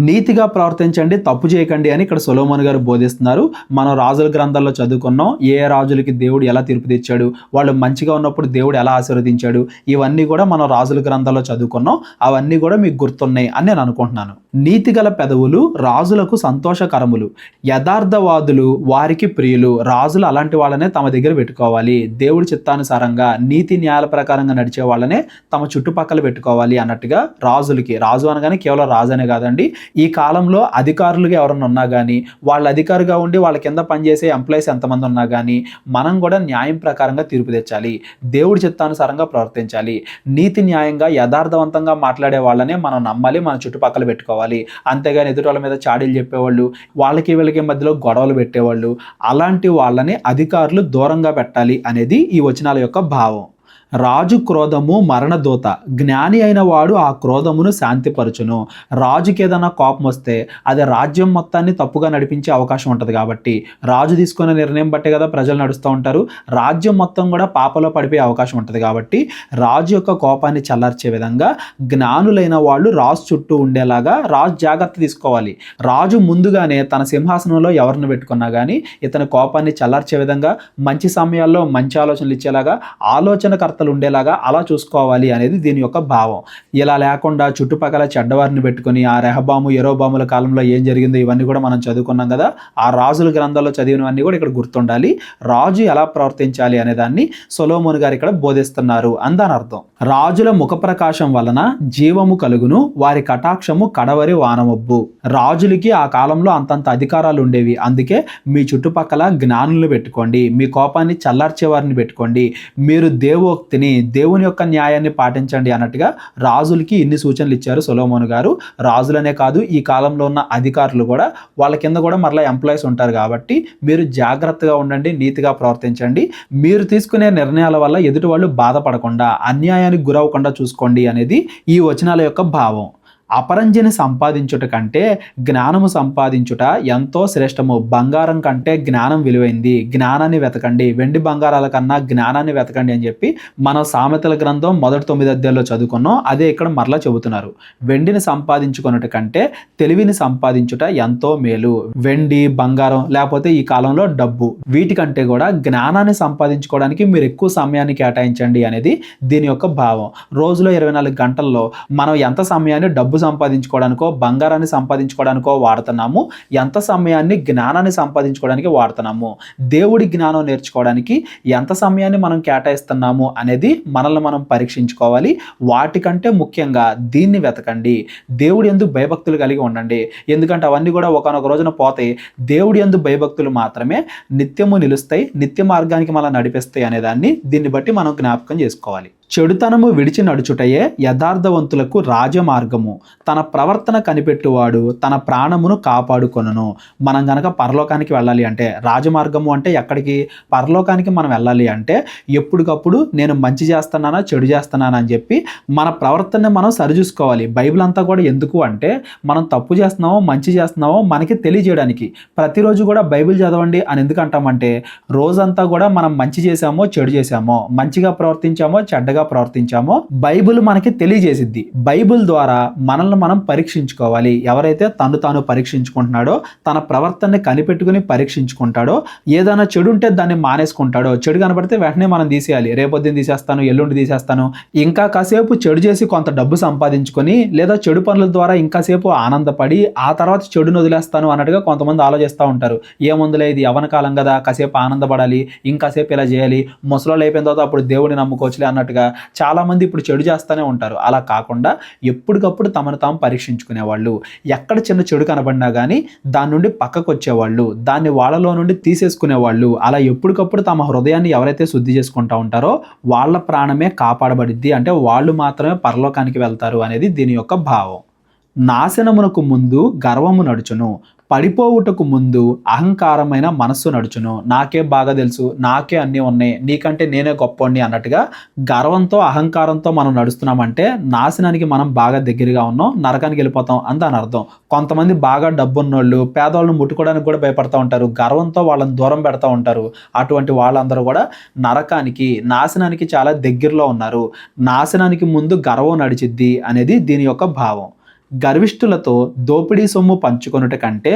నీతిగా ప్రవర్తించండి, తప్పు చేయకండి అని ఇక్కడ సొలొమోను గారు బోధిస్తున్నారు. మనం రాజుల గ్రంథాల్లో చదువుకున్నాం. ఏ రాజులకి దేవుడు ఎలా తీర్పు తెచ్చాడు, వాళ్ళు మంచిగా ఉన్నప్పుడు దేవుడు ఎలా ఆశీర్వదించాడు, ఇవన్నీ కూడా మనం రాజుల గ్రంథాల్లో చదువుకున్నాం. అవన్నీ కూడా మీకు గుర్తున్నాయి అని నేను అనుకుంటున్నాను. నీతిగల పెదవులు రాజులకు సంతోషకరములు, యథార్థవాదులు వారికి ప్రియులు. రాజులు అలాంటి వాళ్ళనే తమ దగ్గర పెట్టుకోవాలి. దేవుడి చిత్తానుసారంగా నీతి న్యాయాల ప్రకారంగా నడిచే వాళ్ళనే తమ చుట్టుపక్కల పెట్టుకోవాలి అన్నట్టుగా రాజులకి. రాజు అనగానే కేవలం రాజు అనే కాదండి, ఈ కాలంలో అధికారులుగా ఎవరన్నా ఉన్నా కానీ, వాళ్ళ అధికారిగా ఉండి వాళ్ళ కింద పనిచేసే ఎంప్లాయీస్ ఎంతమంది ఉన్నా కానీ మనం కూడా న్యాయం ప్రకారంగా తీర్పు తెచ్చాలి. దేవుడి చిత్తానుసారంగా ప్రవర్తించాలి. నీతి న్యాయంగా యథార్థవంతంగా మాట్లాడే వాళ్ళనే మనం నమ్మాలి, మన చుట్టుపక్కల పెట్టుకోవాలి. అంతేగాని ఎదుటి వాళ్ళ మీద చాడీలు చెప్పేవాళ్ళు, వాళ్ళకి వీళ్ళకి మధ్యలో గొడవలు పెట్టేవాళ్ళు, అలాంటి వాళ్ళని అధికారులు దూరంగా పెట్టాలి అనేది ఈ వచనాల యొక్క భావం. రాజు క్రోధము మరణదూత, జ్ఞాని అయిన వాడు ఆ క్రోధమును శాంతిపరచును. రాజుకి ఏదైనా కోపం వస్తే అది రాజ్యం మొత్తాన్ని తప్పుగా నడిపించే అవకాశం ఉంటుంది. కాబట్టి రాజు తీసుకునే నిర్ణయం బట్టే కదా ప్రజలు నడుస్తూ ఉంటారు. రాజ్యం మొత్తం కూడా పాపలో పడిపోయే అవకాశం ఉంటుంది. కాబట్టి రాజు యొక్క కోపాన్ని చల్లార్చే విధంగా జ్ఞానులైన వాళ్ళు రాజు చుట్టూ ఉండేలాగా రాజు జాగ్రత్త తీసుకోవాలి. రాజు ముందుగానే తన సింహాసనంలో ఎవరిని పెట్టుకున్నా కానీ ఇతని కోపాన్ని చల్లార్చే విధంగా మంచి సమయాల్లో మంచి ఆలోచనలు ఇచ్చేలాగా ఆలోచనకర్తలు ఉండేలాగా అలా చూసుకోవాలి అనేది దీని యొక్క భావం. ఇలా లేకుండా చుట్టుపక్కల చెడ్డవారిని పెట్టుకుని ఆ రెహబాము యెరోబాముల కాలంలో ఏం జరిగిందో ఇవన్నీ కూడా మనం చదువుకున్నాం కదా. ఆ రాజుల గ్రంథాల్లో చదివినవన్నీ కూడా ఇక్కడ గుర్తుండాలి. రాజు ఎలా ప్రవర్తించాలి అనే దాన్ని సొలొమోను గారు ఇక్కడ బోధిస్తున్నారు అని దాని అర్థం. రాజుల ముఖ ప్రకాశం వలన జీవము కలుగును, వారి కటాక్షము కడవరి వానమబ్బు. రాజులకి ఆ కాలంలో అంతంత అధికారాలు ఉండేవి. అందుకే మీ చుట్టుపక్కల జ్ఞానులను పెట్టుకోండి, మీ కోపాన్ని చల్లార్చే వారిని పెట్టుకోండి, మీరు దేవోక్తిని దేవుని యొక్క న్యాయాన్ని పాటించండి అన్నట్టుగా రాజులకి ఇన్ని సూచనలు ఇచ్చారు సొలొమోను గారు. రాజులనే కాదు, ఈ కాలంలో ఉన్న అధికారులు కూడా వాళ్ళ కింద కూడా మరలా ఎంప్లాయీస్ ఉంటారు. కాబట్టి మీరు జాగ్రత్తగా ఉండండి, నీతిగా ప్రవర్తించండి. మీరు తీసుకునే నిర్ణయాల వల్ల ఎదుటి వాళ్ళు బాధపడకుండా అన్యాయానికి గురవకుండా చూసుకోండి అనేది ఈ వచనాల యొక్క భావం. అపరంజిని సంపాదించుట కంటే జ్ఞానము సంపాదించుట ఎంతో శ్రేష్టము. బంగారం కంటే జ్ఞానం విలువైంది. జ్ఞానాన్ని వెతకండి, వెండి బంగారాల కన్నా జ్ఞానాన్ని వెతకండి అని చెప్పి మనం సామెతల గ్రంథం మొదటి 9 అధ్యాయాల్లో చదువుకున్నాం. అదే ఇక్కడ మరలా చెబుతున్నారు. వెండిని సంపాదించుకున్నట కంటే తెలివిని సంపాదించుట ఎంతో మేలు. వెండి, బంగారం లేకపోతే ఈ కాలంలో డబ్బు, వీటికంటే కూడా జ్ఞానాన్ని సంపాదించుకోవడానికి మీరు ఎక్కువ సమయాన్ని కేటాయించండి అనేది దీని యొక్క భావం. రోజులో 24 గంటల్లో మనం ఎంత సమయాన్ని డబ్బు సంపాదించుకోవడానికో, బంగారాన్ని సంపాదించుకోవడానికో వాడుతున్నాము, ఎంత సమయాన్ని జ్ఞానాన్ని సంపాదించుకోవడానికి వాడుతున్నాము, దేవుడి జ్ఞానం నేర్చుకోవడానికి ఎంత సమయాన్ని మనం కేటాయిస్తున్నాము అనేది మనల్ని మనం పరీక్షించుకోవాలి. వాటికంటే ముఖ్యంగా దీన్ని వెతకండి. దేవుడి యందు భయభక్తులు కలిగి ఉండండి. ఎందుకంటే అవన్నీ కూడా ఒకానొక రోజున పోతాయి. దేవుడి యందు భయభక్తులు మాత్రమే నిత్యము నిలుస్తాయి, నిత్య మార్గానికి మనం నడిపిస్తాయి అనేదాన్ని దీన్ని బట్టి మనం జ్ఞాపకం చేసుకోవాలి. చెడుతనము విడిచి నడుచుటయే యథార్థవంతులకు రాజమార్గము. తన ప్రవర్తన కనిపెట్టువాడు తన ప్రాణమును కాపాడుకొనును. మనం గనక పరలోకానికి వెళ్ళాలి అంటే, రాజమార్గము అంటే ఎక్కడికి? పరలోకానికి మనం వెళ్ళాలి అంటే ఎప్పటికప్పుడు నేను మంచి చేస్తున్నానా చెడు చేస్తున్నానా అని చెప్పి మన ప్రవర్తనని మనం సరిచూసుకోవాలి. బైబిల్ అంతా కూడా ఎందుకు అంటే, మనం తప్పు చేస్తున్నామో మంచి చేస్తున్నామో మనకి తెలియజేయడానికి. ప్రతిరోజు కూడా బైబిల్ చదవండి అని ఎందుకు అంటామంటే, రోజంతా కూడా మనం మంచి చేసామో చెడు చేసామో, మంచిగా ప్రవర్తించామో చెడ్డగా ప్రవర్తించామో బైబిల్ మనకి తెలియజేసిద్ది. బైబిల్ ద్వారా మనల్ని మనం పరీక్షించుకోవాలి. ఎవరైతే తను తాను పరీక్షించుకుంటున్నాడో, తన ప్రవర్తనని కనిపెట్టుకుని పరీక్షించుకుంటాడో, ఏదైనా చెడు ఉంటే దాన్ని మానేసుకుంటాడో, చెడు కనబడితే వెంటనే మనం తీసేయాలి. రేపొద్దున తీసేస్తాను, ఎల్లుండి తీసేస్తాను, ఇంకా కాసేపు చెడు చేసి కొంత డబ్బు సంపాదించుకొని లేదా చెడు పనుల ద్వారా ఇంకాసేపు ఆనందపడి ఆ తర్వాత చెడును వదిలేస్తాను అన్నట్టుగా కొంతమంది ఆలోచిస్తూ ఉంటారు. ఏముందులే, ఇది యవ్వన కాలం కదా, కాసేపు ఆనందపడాలి, ఇంకాసేపు ఇలా చేయాలి, ముసలోళ్ళు అయిపోయిన తర్వాత అప్పుడు దేవుడిని నమ్ముకోవచ్చులే అన్నట్టుగా చాలామంది ఇప్పుడు చెడు చేస్తూనే ఉంటారు. అలా కాకుండా ఎప్పటికప్పుడు తమను తాము పరీక్షించుకునేవాళ్ళు. ఎక్కడ చిన్న చెడు కనబడినా కానీ దాని నుండి పక్కకు వచ్చేవాళ్ళు, దాన్ని వాళ్ళలో నుండి తీసేసుకునేవాళ్ళు. అలా ఎప్పటికప్పుడు తమ హృదయాన్ని ఎవరైతే శుద్ధి చేసుకుంటూ ఉంటారో వాళ్ళ ప్రాణమే కాపాడబడిద్ది. అంటే వాళ్ళు మాత్రమే పరలోకానికి వెళ్తారు అనేది దీని యొక్క భావం. నాశనమునకు ముందు గర్వము నడుచును, పడిపోవుటకు ముందు అహంకారమైన మనస్సు నడుచును. నాకే బాగా తెలుసు, నాకే అన్నీ ఉన్నాయి, నీకంటే నేనే గొప్పవాడిని అన్నట్టుగా గర్వంతో అహంకారంతో మనం నడుస్తున్నామంటే నాశనానికి మనం బాగా దగ్గరగా ఉన్నాం, నరకానికి వెళ్ళిపోతాం అని దాని అర్థం. కొంతమంది బాగా డబ్బున్నోళ్ళు పేదవాళ్ళను ముట్టుకోవడానికి కూడా భయపడతా ఉంటారు, గర్వంతో వాళ్ళని దూరం పెడతా ఉంటారు. అటువంటి వాళ్ళందరూ కూడా నరకానికి, నాశనానికి చాలా దగ్గరలో ఉన్నారు. నాశనానికి ముందు గర్వం నడిచిద్ది అనేది దీని యొక్క భావం. గర్విష్ఠులతో దోపిడీ సొమ్ము పంచుకొనుట కంటే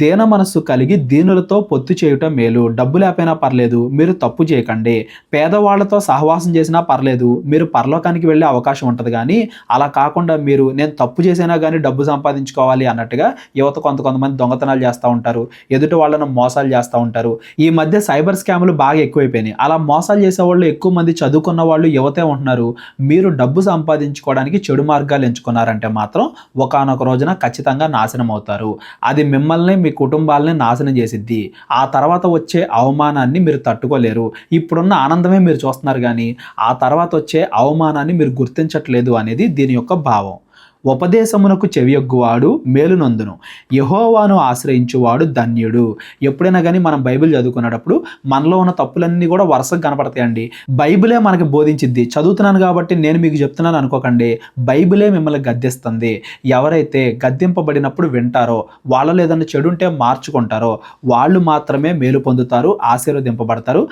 దేన మనస్సు కలిగి దీనులతో పొత్తు చేయుట మేలు. డబ్బు లేకపోయినా పర్లేదు, మీరు తప్పు చేయకండి. పేదవాళ్లతో సహవాసం చేసినా పర్లేదు, మీరు పరలోకానికి వెళ్ళే అవకాశం ఉంటుంది. కానీ అలా కాకుండా మీరు నేను తప్పు చేసినా కానీ డబ్బు సంపాదించుకోవాలి అన్నట్టుగా యువత కొంతమంది దొంగతనాలు చేస్తూ ఉంటారు, ఎదుటి వాళ్ళను మోసాలు చేస్తూ ఉంటారు. ఈ మధ్య సైబర్ స్కాములు బాగా ఎక్కువైపోయినాయి. అలా మోసాలు చేసేవాళ్ళు ఎక్కువ మంది చదువుకున్న వాళ్ళు యువతే ఉంటున్నారు. మీరు డబ్బు సంపాదించుకోవడానికి చెడు మార్గాలు ఎంచుకున్నారంటే మాత్రం ఒకానొక రోజున ఖచ్చితంగా నాశనం అవుతారు. అది మిమ్మల్ని, మీ కుటుంబాలని నాశనం చేసిద్ది. ఆ తర్వాత వచ్చే అవమానాన్ని మీరు తట్టుకోలేరు. ఇప్పుడున్న ఆనందమే మీరు చూస్తున్నారు కానీ ఆ తర్వాత వచ్చే అవమానాన్ని మీరు గుర్తించట్లేదు అనేది దీని యొక్క భావం. ఉపదేశమునకు చెవియొగ్గువాడు మేలునందును, యెహోవాను ఆశ్రయించువాడు ధన్యుడు. ఎప్పుడైనా కానీ మనం బైబిల్ చదువుకునేటప్పుడు మనలో ఉన్న తప్పులన్నీ కూడా వరుసగా కనపడతాయండి. బైబిలే మనకి బోధించిద్ది. చదువుతున్నాను కాబట్టి నేను మీకు చెప్తున్నాను అనుకోకండి, బైబిలే మిమ్మల్ని గద్దిస్తుంది. ఎవరైతే గద్దింపబడినప్పుడు వింటారో, వాళ్ళలో ఏదైనా చెడు ఉంటే మార్చుకుంటారో వాళ్ళు మాత్రమే మేలు పొందుతారు, ఆశీర్వదింపబడతారు.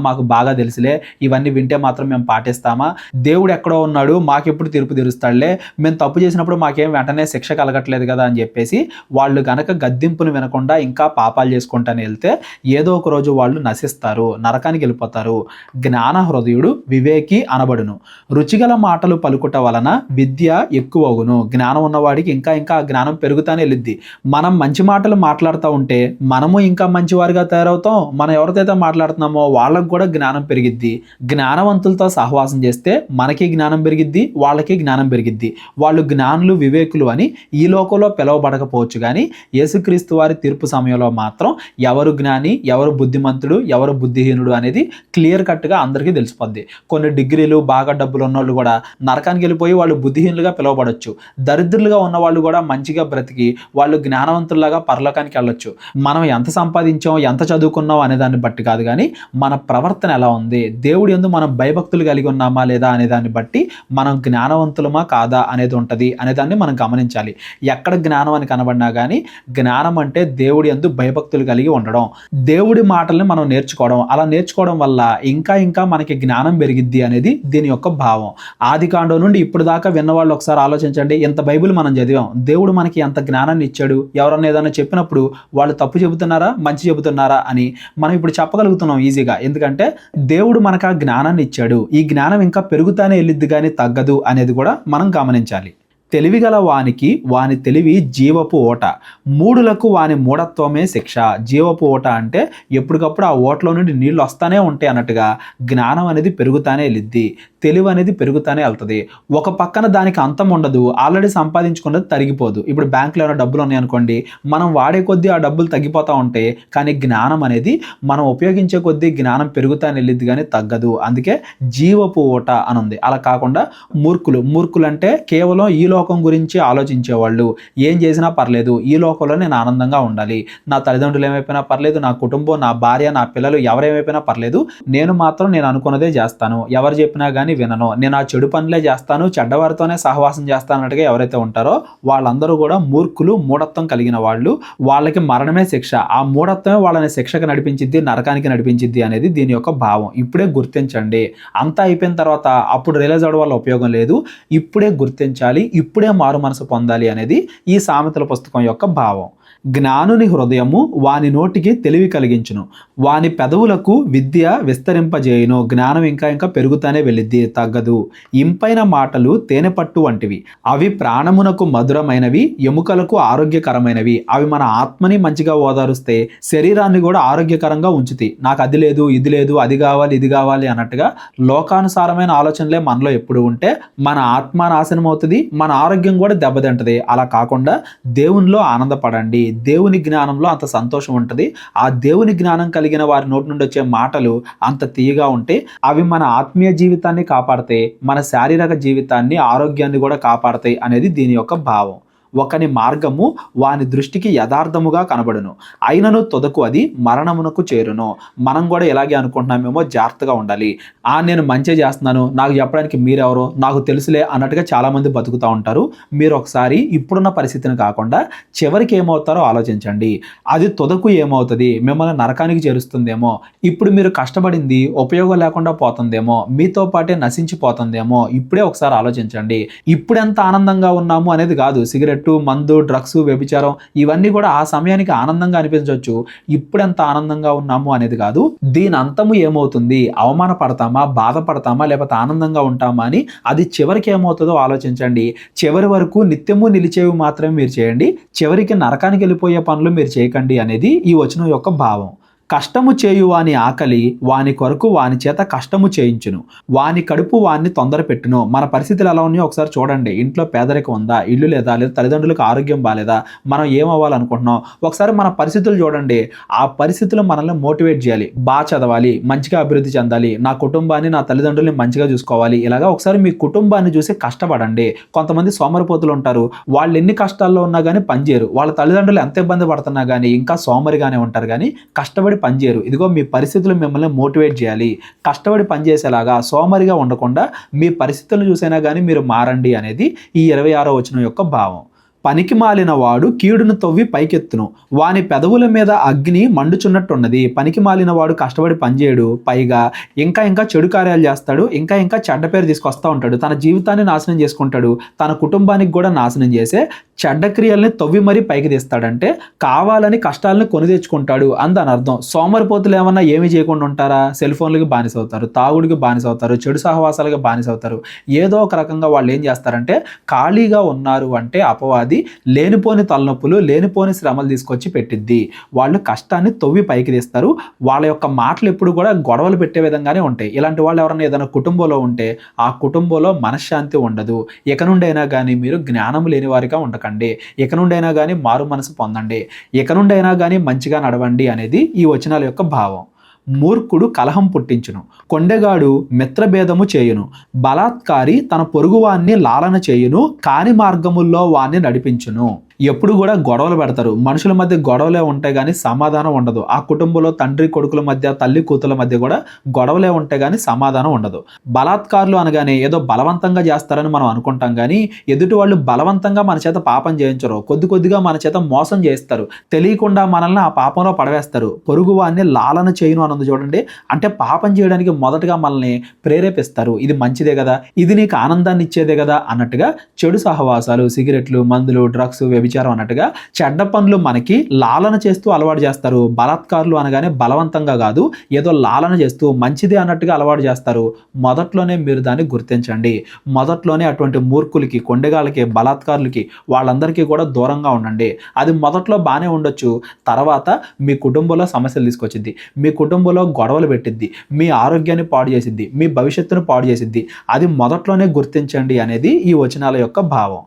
మాకు బాగా తెలుసులే, ఇవన్నీ వింటే మాత్రం మేము పాటిస్తామా, దేవుడు ఎక్కడో ఉన్నాడు, మాకెప్పుడు తీర్పు తీరుస్తాడులే, మేము తప్పు చేసినప్పుడు మాకేం వెంటనే శిక్ష కలగట్లేదు కదా అని చెప్పేసి వాళ్ళు గనక గద్దింపును వినకుండా ఇంకా పాపాలు చేసుకుంటానే వెళ్తే ఏదో ఒక రోజు వాళ్ళు నశిస్తారు, నరకానికి వెళ్ళిపోతారు. జ్ఞాన హృదయుడు వివేకి అనబడును, రుచిగల మాటలు పలుకుట వలన విద్య ఎక్కువగును. జ్ఞానం ఉన్నవాడికి ఇంకా ఇంకా జ్ఞానం పెరుగుతానే వెళ్ళిద్ది. మనం మంచి మాటలు మాట్లాడుతూ ఉంటే మనము ఇంకా మంచివారిగా తయారవుతాం. మనం ఎవరితో మాట్లాడుతున్నామో వాళ్ళకు కూడా జ్ఞానం పెరిగిద్ది. జ్ఞానవంతులతో సహవాసం చేస్తే మనకి జ్ఞానం పెరిగిద్ది, వాళ్ళకి జ్ఞానం పెరిగిద్ది. వాళ్ళు జ్ఞానులు, వివేకులు అని ఈ లోకంలో పిలవబడకపోవచ్చు కానీ యేసుక్రీస్తు వారి తీర్పు సమయంలో మాత్రం ఎవరు జ్ఞాని, ఎవరు బుద్ధిమంతుడు, ఎవరు బుద్ధిహీనుడు అనేది క్లియర్ కట్గా అందరికీ తెలిసిపోద్ది. కొన్ని డిగ్రీలు బాగా డబ్బులు ఉన్నోళ్ళు కూడా నరకానికి వెళ్ళిపోయి వాళ్ళు బుద్ధిహీనులుగా పిలవబడవచ్చు. దరిద్రులుగా ఉన్న వాళ్ళు కూడా మంచిగా బ్రతికి వాళ్ళు జ్ఞానవంతుల్లాగా పరలోకానికి వెళ్ళొచ్చు. మనం ఎంత సంపాదించాం, ఎంత చదువుకున్నాం అనే దాన్ని బట్టి కాదు కానీ మన ప్రవర్తన ఎలా ఉంది, దేవుడి యందు మనం భయభక్తులు కలిగి ఉన్నామా లేదా అనే దాన్ని బట్టి మనం జ్ఞానవంతులమా కాదా అనేది ఉంటుంది అనేదాన్ని మనం గమనించాలి. ఎక్కడ జ్ఞానం అని కనబడినా కానీ జ్ఞానం అంటే దేవుడి యందు భయభక్తులు కలిగి ఉండడం, దేవుడి మాటల్ని మనం నేర్చుకోవడం. అలా నేర్చుకోవడం వల్ల ఇంకా ఇంకా మనకి జ్ఞానం పెరిగిద్ది అనేది దీని యొక్క భావం. ఆదికాండం నుండి ఇప్పుడు దాకా విన్నవాళ్ళు ఒకసారి ఆలోచించండి. ఇంత బైబిల్ మనం చదివాం, దేవుడు మనకి ఎంత జ్ఞానాన్ని ఇచ్చాడు. ఎవరన్నా ఏదైనా చెప్పినప్పుడు వాళ్ళు తప్పు చెబుతున్నారా మంచి చెబుతున్నారా అని మనం ఇప్పుడు చెప్పగలుగుతున్నాం ఈజీగా. ఎందుకంటే దేవుడు మనకు ఆ జ్ఞానాన్ని ఇచ్చాడు. ఈ జ్ఞానం ఇంకా పెరుగుతానే వెళ్ళిద్ది కానీ తగ్గదు అనేది కూడా మనం గమనించాలి. తెలివిగల వానికి వాని తెలివి జీవపు ఓట, మూడులకు వాని మూఢత్వమే శిక్ష. జీవపు ఓట అంటే ఎప్పటికప్పుడు ఆ ఓటలో నుండి నీళ్ళు వస్తానే ఉంటాయి అన్నట్టుగా జ్ఞానం అనేది పెరుగుతానే వెళ్ళిద్ది, తెలివి అనేది పెరుగుతానే వెళ్తుంది. ఒక పక్కన దానికి అంతం ఉండదు, ఆల్రెడీ సంపాదించుకున్నది తరిగిపోదు. ఇప్పుడు బ్యాంకులో ఏమైనా డబ్బులు ఉన్నాయనుకోండి, మనం వాడే కొద్దీ ఆ డబ్బులు తగ్గిపోతూ ఉంటాయి. కానీ జ్ఞానం అనేది మనం ఉపయోగించే కొద్దీ జ్ఞానం పెరుగుతానే వెళ్ళిద్ది కానీ తగ్గదు. అందుకే జీవపు ఓట అని ఉంది. అలా కాకుండా మూర్ఖులు అంటే కేవలం ఈ లోకం గురించి ఆలోచించేవాళ్ళు. ఏం చేసినా పర్లేదు, ఈ లోకంలో నేను ఆనందంగా ఉండాలి, నా తల్లిదండ్రులు ఏమైపోయినా పర్లేదు, నా కుటుంబం, నా భార్య, నా పిల్లలు ఎవరేమైపోయినా పర్లేదు, నేను మాత్రం నేను అనుకున్నదే చేస్తాను, ఎవరు చెప్పినా కానీ వినను, నేను ఆ చెడు పనులే చేస్తాను, చెడ్డవారితోనే సహవాసం చేస్తాను అన్నట్టుగా ఎవరైతే ఉంటారో వాళ్ళందరూ కూడా మూర్ఖులు, మూఢత్వం కలిగిన వాళ్ళు. వాళ్ళకి మరణమే శిక్ష. ఆ మూఢత్వమే వాళ్ళని శిక్షకు నడిపించిద్ది, నరకానికి నడిపించిద్ది అనేది దీని యొక్క భావం. ఇప్పుడే గుర్తించండి. అంతా అయిపోయిన తర్వాత అప్పుడు రియలైజ్ అవ్వడం వల్ల ఉపయోగం లేదు. ఇప్పుడే గుర్తించాలి, ఇప్పుడే మారు మనసు పొందాలి అనేది ఈ సామెతల పుస్తకం యొక్క భావం. జ్ఞానుని హృదయము వాని నోటికి తెలివి కలిగించును, వాని పెదవులకు విద్య విస్తరింపజేయును. జ్ఞానం ఇంకా ఇంకా పెరుగుతానే వెళ్ళిద్ది, తగ్గదు. ఇంపైన మాటలు తేనె పట్టు వంటివి, అవి ప్రాణమునకు మధురమైనవి, ఎముకలకు ఆరోగ్యకరమైనవి. అవి మన ఆత్మని మంచిగా ఓదారుస్తే, శరీరాన్ని కూడా ఆరోగ్యకరంగా ఉంచుతాయి. నాకు అది లేదు, ఇది లేదు, అది కావాలి, ఇది కావాలి అన్నట్టుగా లోకానుసారమైన ఆలోచనలే మనలో ఎప్పుడు ఉంటే మన ఆత్మ నాశనం అవుతుంది, మన ఆరోగ్యం కూడా దెబ్బతింటది. అలా కాకుండా దేవునిలో ఆనందపడండి. దేవుని జ్ఞానంలో అంత సంతోషం ఉంటుంది. ఆ దేవుని జ్ఞానం కలిగిన వారి నోటి నుండి వచ్చే మాటలు అంత తీయగా ఉంటే అవి మన ఆత్మీయ జీవితాన్ని కాపాడతాయి, మన శారీరక జీవితాన్ని, ఆరోగ్యాన్ని కూడా కాపాడతాయి అనేది దీని యొక్క భావం. ఒకని మార్గము వాని దృష్టికి యథార్థముగా కనబడును, అయినను తొదకు అది మరణమునకు చేరును. మనం కూడా ఇలాగే అనుకుంటున్నామేమో, జాగ్రత్తగా ఉండాలి. నేను మంచి చేస్తున్నాను, నాకు చెప్పడానికి మీరెవరో, నాకు తెలుసులే అన్నట్టుగా చాలామంది బతుకుతూ ఉంటారు. మీరు ఒకసారి ఇప్పుడున్న పరిస్థితిని కాకుండా చివరికి ఏమవుతారో ఆలోచించండి. అది తొదకు ఏమవుతుంది, మిమ్మల్ని నరకానికి చేరుస్తుందేమో, ఇప్పుడు మీరు కష్టపడింది ఉపయోగం లేకుండా పోతుందేమో, మీతో పాటే నశించిపోతుందేమో. ఇప్పుడే ఒకసారి ఆలోచించండి. ఇప్పుడెంత ఆనందంగా ఉన్నాము అనేది కాదు. సిగరెట్, మందు, డ్రగ్స్, వ్యభిచారం ఇవన్నీ కూడా ఆ సమయానికి ఆనందంగా అనిపించవచ్చు. ఇప్పుడు ఎంత ఆనందంగా ఉన్నాము అనేది కాదు. దీని అంతము ఏమవుతుంది, అవమానపడతామా, బాధపడతామా, లేకపోతే ఆనందంగా ఉంటామా అని అది చివరికి ఏమవుతుందో ఆలోచించండి. చివరి వరకు నిత్యము నిలిచేవి మాత్రమే మీరు చేయండి, చివరికి నరకానికి వెళ్ళిపోయే పనులు మీరు చేయకండి అనేది ఈ వచనం యొక్క భావం. కష్టము చేయు వాని ఆకలి వాని కొరకు వాని చేత కష్టము చేయించును, వాని కడుపు వాన్ని తొందర పెట్టును. మన పరిస్థితులు ఎలా ఉన్నాయో ఒకసారి చూడండి. ఇంట్లో పేదరికం ఉందా, ఇల్లు లేదా, లేదా తల్లిదండ్రులకు ఆరోగ్యం బాగాలేదా, మనం ఏమవ్వాలనుకుంటున్నాం, ఒకసారి మన పరిస్థితులు చూడండి. ఆ పరిస్థితులు మనల్ని మోటివేట్ చేయాలి. బాగా చదవాలి, మంచిగా అభివృద్ధి చెందాలి, నా కుటుంబాన్ని, నా తల్లిదండ్రుల్ని మంచిగా చూసుకోవాలి. ఇలాగా ఒకసారి మీ కుటుంబాన్ని చూసి కష్టపడండి. కొంతమంది సోమరిపోతులు ఉంటారు, వాళ్ళు ఎన్ని కష్టాల్లో ఉన్నా కానీ పనిచేయరు. వాళ్ళ తల్లిదండ్రులు ఎంత ఇబ్బంది పడుతున్నా కానీ ఇంకా సోమరిగానే ఉంటారు, కానీ కష్టపడి పనిచేయరు. ఇదిగో మీ పరిస్థితులు మిమ్మల్ని మోటివేట్ చేయాలి. కష్టపడి పనిచేసేలాగా, సోమరిగా ఉండకుండా మీ పరిస్థితులను చూసైనా కానీ మీరు మారండి అనేది ఈ 26వ వచనం యొక్క భావం. పనికి మాలిన వాడు కీడును తవ్వి పైకెత్తును, వాని పెదవుల మీద అగ్ని మండుచున్నట్టున్నది. పనికి మాలిన వాడు కష్టపడి పనిచేయడు, పైగా ఇంకా ఇంకా చెడు కార్యాలు చేస్తాడు, ఇంకా ఇంకా చెడ్డ పేరు తీసుకొస్తూ ఉంటాడు, తన జీవితాన్ని నాశనం చేసుకుంటాడు, తన కుటుంబానికి కూడా నాశనం చేసే చెడ్డ క్రియల్ని తవ్వి మరీ పైకి తీస్తాడంటే కావాలని కష్టాలను కొని తెచ్చుకుంటాడు అందని అర్థం. సోమరిపోతులు ఏమన్నా ఏమీ చేయకుండా ఉంటారా? సెల్ ఫోన్లకి బానిస అవుతారు, తాగుడికి బానిస అవుతారు, చెడు సహవాసాలకు బానిస అవుతారు. ఏదో ఒక రకంగా వాళ్ళు ఏం చేస్తారంటే, ఖాళీగా ఉన్నారు అంటే అపవాది లేనిపోని తలనొప్పులు, లేనిపోని శ్రమలు తీసుకొచ్చి పెట్టిద్ది. వాళ్ళు కష్టాన్ని తవ్వి పైకి తీస్తారు. వాళ్ళ యొక్క మాటలు ఎప్పుడు కూడా గొడవలు పెట్టే విధంగానే ఉంటాయి. ఇలాంటి వాళ్ళు ఎవరైనా ఏదైనా కుటుంబంలో ఉంటే ఆ కుటుంబంలో మనశ్శాంతి ఉండదు. ఇక నుండైనా కానీ మీరు జ్ఞానం లేని వారిగా ఉండకండి. ఇక నుండైనా కానీ మారు మనసు పొందండి. ఇక నుండైనా కానీ మంచిగా నడవండి అనేది ఈ వచనాల యొక్క భావం. మూర్ఖుడు కలహం పుట్టించును, కొండెగాడు మిత్రభేదము చేయును, బలాత్కారి తన పొరుగువాన్ని లాలన చేయును, కాని మార్గముల్లో వాన్ని నడిపించును. ఎప్పుడు కూడా గొడవలు పెడతారు. మనుషుల మధ్య గొడవలే ఉంటాయి గానీ సమాధానం ఉండదు. ఆ కుటుంబంలో తండ్రి కొడుకుల మధ్య, తల్లి కూతుల మధ్య కూడా గొడవలే ఉంటాయి గానీ సమాధానం ఉండదు. బలాత్కారులు అనగానే ఏదో బలవంతంగా చేస్తారని మనం అనుకుంటాం గానీ ఎదుటి వాళ్ళు బలవంతంగా మన చేత పాపం చేయించరు. కొద్ది కొద్దిగా మన చేత మోసం చేస్తారు. తెలియకుండా మనల్ని ఆ పాపంలో పడవేస్తారు. పొరుగువాన్ని లాలన చేయును అన్నది చూడండి. అంటే పాపం చేయడానికి మొదటగా మనల్ని ప్రేరేపిస్తారు. ఇది మంచిదే కదా, ఇది నీకు ఆనందాన్ని ఇచ్చేదే కదా అన్నట్టుగా చెడు సహవాసాలు, సిగరెట్లు, మందులు, డ్రగ్స్, వ్యభిచారం అన్నట్టుగా చెడ్డ పనులు మనకి లాలన చేస్తూ అలవాటు చేస్తారు. బలాత్కారులు అనగానే బలవంతంగా కాదు, ఏదో లాలన చేస్తూ మంచిది అన్నట్టుగా అలవాటు చేస్తారు. మొదట్లోనే మీరు దాన్ని గుర్తించండి. మొదట్లోనే అటువంటి మూర్ఖులకి, కొండగాళ్ళకి, బలాత్కారులకి వాళ్ళందరికీ కూడా దూరంగా ఉండండి. అది మొదట్లో బాగానే ఉండొచ్చు, తర్వాత మీ కుటుంబంలో సమస్యలు తీసుకొచ్చిద్ది, మీ కుటుంబంలో గొడవలు పెట్టిద్ది, మీ ఆరోగ్యాన్ని పాడు చేసిద్ది, మీ భవిష్యత్తును పాడు చేసిద్ది. అది మొదట్లోనే గుర్తించండి అనేది ఈ వచనాల యొక్క భావం.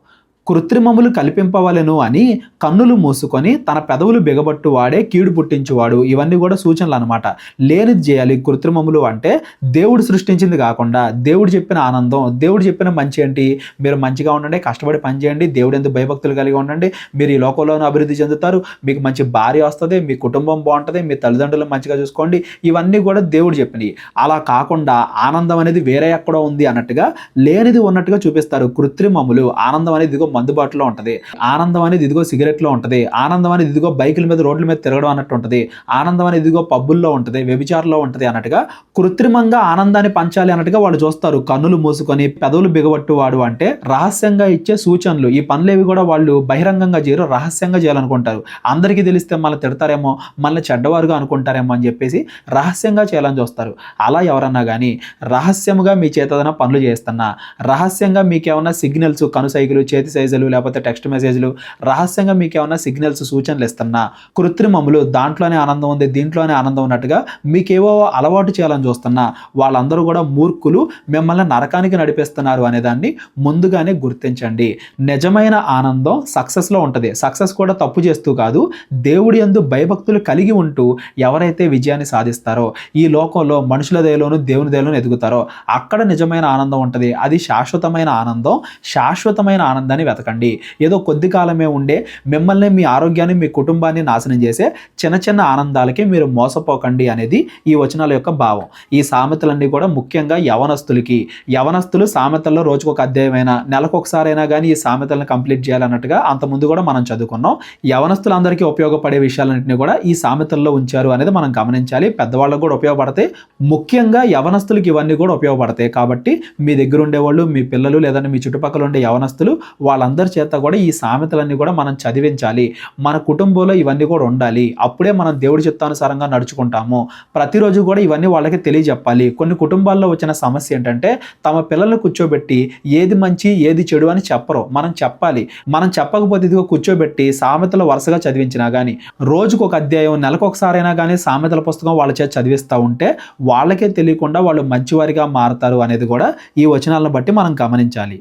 కృత్రిమములు కల్పింపవలెను అని కన్నులు మూసుకొని తన పెదవులు బిగబట్టు వాడే కీడు పుట్టించువాడు. ఇవన్నీ కూడా సూచనలు అనమాట. లేనిది చేయాలి. కృత్రిమములు అంటే దేవుడు సృష్టించింది కాకుండా దేవుడు చెప్పిన ఆనందం, దేవుడు చెప్పిన మంచి ఏంటి, మీరు మంచిగా ఉండండి, కష్టపడి పని చేయండి, దేవుడు ఎందుకు భయభక్తులు కలిగి ఉండండి, మీరు ఈ లోకంలోనూ అభివృద్ధి చెందుతారు, మీకు మంచి భార్య వస్తుంది, మీ కుటుంబం బాగుంటుంది, మీ తల్లిదండ్రులు మంచిగా చూసుకోండి, ఇవన్నీ కూడా దేవుడు చెప్పినవి. అలా కాకుండా ఆనందం అనేది వేరే ఎక్కడో ఉంది అన్నట్టుగా లేనిది ఉన్నట్టుగా చూపిస్తారు. కృత్రిమములు. ఆనందం అనేది ఇదిగో అందుబాటులో ఉంటుంది, ఆనందం అనేది ఇదిగో సిగరెట్లో ఉంటుంది, ఆనందం అనేది ఇదిగో బైకుల మీద, రోడ్ల మీద తిరగడం అన్నట్టు ఉంటుంది, ఆనందం అనేది ఇదిగో పబ్బుల్లో ఉంటుంది, వ్యభిచారంలో ఉంటుంది అన్నట్టుగా కృత్రిమంగా ఆనందాన్ని పంచాలి అన్నట్టుగా వాళ్ళు చూస్తారు. కన్నులు మూసుకొని పెదవులు బిగబట్టువాడు అంటే రహస్యంగా ఇచ్చే సూచనలు. ఈ పనులేవి కూడా వాళ్ళు బహిరంగంగా చేయరు, రహస్యంగా చేయాలనుకుంటారు. అందరికీ తెలిస్తే మళ్ళీ తిడతారేమో, మళ్ళీ చెడ్డవారుగా అనుకుంటారేమో అని చెప్పేసి రహస్యంగా చేయాలని చూస్తారు. అలా ఎవరన్నా కానీ రహస్యముగా మీ చేత ఏదైనా పనులు చేస్తున్నా, రహస్యంగా మీకేమన్నా సిగ్నల్స్, కను సైకిలు, చేతి సైజులు, లేకపోతే టెక్స్ట్ మెసేజ్లు, రహస్యంగా మీకు ఏమన్నా సిగ్నల్స్, సూచనలు ఇస్తున్నా, కృత్రిమములు, దాంట్లోనే ఆనందం ఉంది, దీంట్లోనే ఆనందం ఉన్నట్టుగా మీకేవో అలవాటు చేయాలని చూస్తున్నా, వాళ్ళందరూ కూడా మూర్ఖులు, మిమ్మల్ని నరకానికి నడిపిస్తున్నారు అనేదాన్ని ముందుగానే గుర్తించండి. నిజమైన ఆనందం సక్సెస్లో ఉంటుంది. సక్సెస్ కూడా తప్పు చేస్తూ కాదు, దేవుడి యందు భయభక్తులు కలిగి ఉంటూ ఎవరైతే విజయాన్ని సాధిస్తారో, ఈ లోకంలో మనుషుల దయలోను దేవుని దయలోను ఎదుగుతారో అక్కడ నిజమైన ఆనందం ఉంటుంది. అది శాశ్వతమైన ఆనందం. శాశ్వతమైన ఆనందాన్ని వెతకండి. ఏదో కొద్ది కాలమే ఉండే మిమ్మల్ని, మీ ఆరోగ్యాన్ని, మీ కుటుంబాన్ని నాశనం చేసే చిన్న చిన్న ఆనందాలకి మీరు మోసపోకండి అనేది ఈ వచనాల యొక్క భావం. ఈ సామెతలన్నీ కూడా ముఖ్యంగా యవనస్తులకి. యవనస్తులు సామెతల్లో రోజుకొక అధ్యాయమైనా, నెలకొకసారైనా కానీ ఈ సామెతలను కంప్లీట్ చేయాలన్నట్టుగా అంతకుముందు కూడా మనం చదువుకున్నాం. యవనస్తులందరికీ ఉపయోగపడే విషయాలన్నింటినీ కూడా ఈ సామెతల్లో ఉంచారు అనేది మనం గమనించాలి. పెద్దవాళ్ళకు కూడా ఉపయోగపడతాయి, ముఖ్యంగా యవనస్తులకి ఇవన్నీ కూడా ఉపయోగపడతాయి. కాబట్టి మీ దగ్గర ఉండేవాళ్ళు, మీ పిల్లలు, లేదంటే మీ చుట్టుపక్కల ఉండే యవనస్తులు, వాళ్ళందరి చేత కూడా ఈ సామెతలన్నీ కూడా మనం చదివించాలి. మన కుటుంబంలో ఇవన్నీ కూడా ఉండాలి. అప్పుడే మనం దేవుడి చిత్తానుసారంగా నడుచుకుంటాము. ప్రతిరోజు కూడా ఇవన్నీ వాళ్ళకి తెలియజెప్పాలి. కొన్ని కుటుంబాల్లో వచ్చిన సమస్య ఏంటంటే తమ పిల్లల్ని కూర్చోబెట్టి ఏది మంచి ఏది చెడు అని చెప్పరు. మనం చెప్పాలి. మనం చెప్పకపోతే ఇదిగో కూర్చోబెట్టి సామెతలు వరుసగా చదివించినా కానీ, రోజుకు ఒక అధ్యాయం, నెలకు ఒకసారైనా కానీ సామెతల పుస్తకం వాళ్ళ చేత చదివిస్తూ ఉంటే వాళ్ళకే తెలియకుండా వాళ్ళు మంచివారిగా మారతారు అనేది కూడా ఈ వచనాలను బట్టి మనం గమనించాలి.